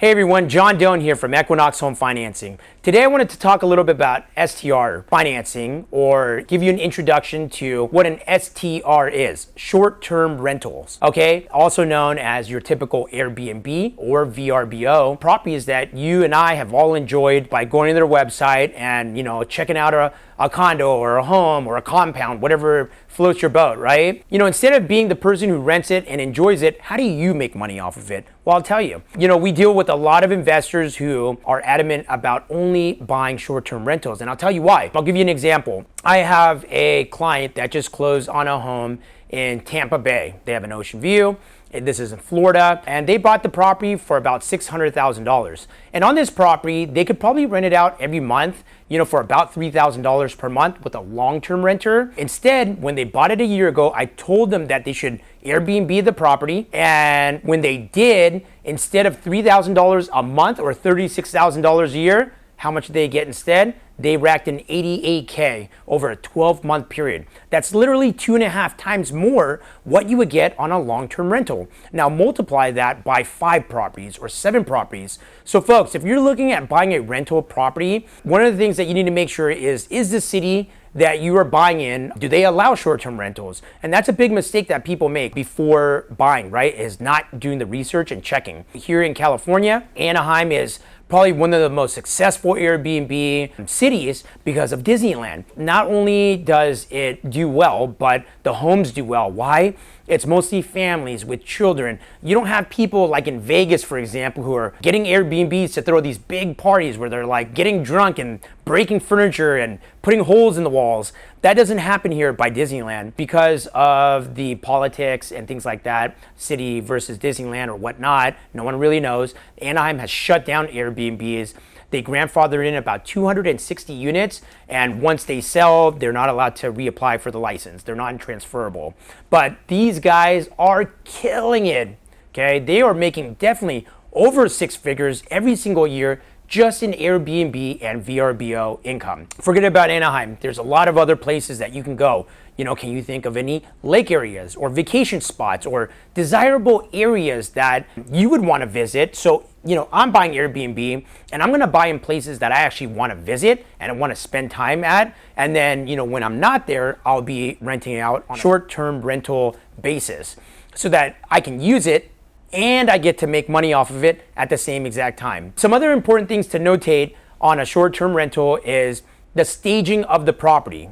Hey everyone, John Doan here from Equinox Home Financing. Today I wanted to talk a little bit about STR financing, or give you an introduction to what an STR is, short-term rentals, okay? Also known as your typical Airbnb or VRBO, properties that you and I have all enjoyed by going to their website and, checking out a condo or a home or a compound, whatever floats your boat, right? Instead of being the person who rents it and enjoys it, how do you make money off of it? Well, I'll tell you. We deal with a lot of investors who are adamant about only buying short-term rentals, and I'll tell you why. I'll give you an example. I have a client that just closed on a home in Tampa Bay. They have an ocean view. This is in Florida, and they bought the property for about $600,000. And on this property, they could probably rent it out every month, for about $3,000 per month with a long-term renter. Instead, when they bought it a year ago, I told them that they should Airbnb the property. And when they did, instead of $3,000 a month or $36,000 a year, how much did they get instead? They racked in $88K over a 12-month period. That's literally 2.5 times more what you would get on a long-term rental. Now multiply that by 5 properties or 7 properties. So folks, if you're looking at buying a rental property, one of the things that you need to make sure is the city that you are buying in, do they allow short-term rentals? And that's a big mistake that people make before buying, right? Is not doing the research and checking. Here in California, Anaheim is probably one of the most successful Airbnb cities because of Disneyland. Not only does it do well, but the homes do well. Why? It's mostly families with children. You don't have people like in Vegas, for example, who are getting Airbnbs to throw these big parties where they're like getting drunk and breaking furniture and putting holes in the walls. That doesn't happen here by Disneyland because of the politics and things like that, city versus Disneyland or whatnot. No one really knows. Anaheim has shut down Airbnbs. They grandfathered in about 260 units, and once they sell, they're not allowed to reapply for the license. They're not transferable. But these guys are killing it, okay? They are making definitely over 6 figures every single year just in Airbnb and VRBO income. Forget about Anaheim. There's a lot of other places that you can go. Can you think of any lake areas or vacation spots or desirable areas that you would want to visit? So, I'm buying Airbnb and I'm going to buy in places that I actually want to visit and I want to spend time at. And then, when I'm not there, I'll be renting out on a short-term rental basis so that I can use it and I get to make money off of it at the same exact time. Some other important things to notate on a short-term rental is the staging of the property.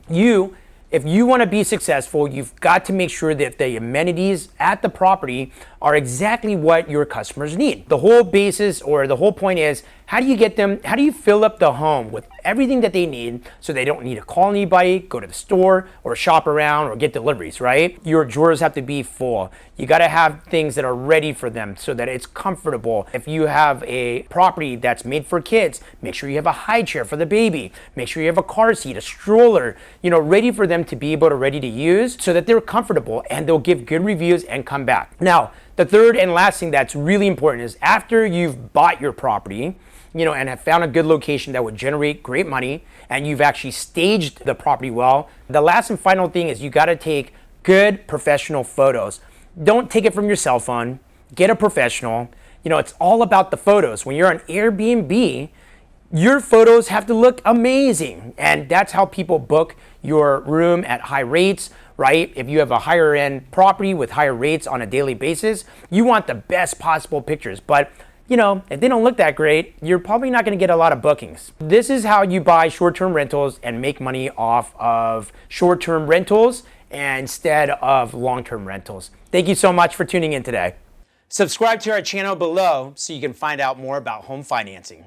If you want to be successful, you've got to make sure that the amenities at the property are exactly what your customers need. The whole basis or the whole point is, how do you fill up the home with everything that they need so they don't need to call anybody, go to the store, or shop around, or get deliveries, right? Your drawers have to be full. You got to have things that are ready for them so that it's comfortable. If you have a property that's made for kids, make sure you have a high chair for the baby. Make sure you have a car seat, a stroller, ready for them to be ready to use so that they're comfortable and they'll give good reviews and come back. Now, the third and last thing that's really important is after you've bought your property, and have found a good location that would generate great money, and you've actually staged the property well, the last and final thing is you got to take good professional photos. Don't take it from your cell phone. Get a professional. It's all about the photos. When you're on Airbnb, your photos have to look amazing, and that's how people book your room at high rates, right? If you have a higher end property with higher rates on a daily basis, you want the best possible pictures. But if they don't look that great, you're probably not going to get a lot of bookings. This is how you buy short-term rentals and make money off of short-term rentals instead of long-term rentals. Thank you so much for tuning in today. Subscribe to our channel below so you can find out more about home financing.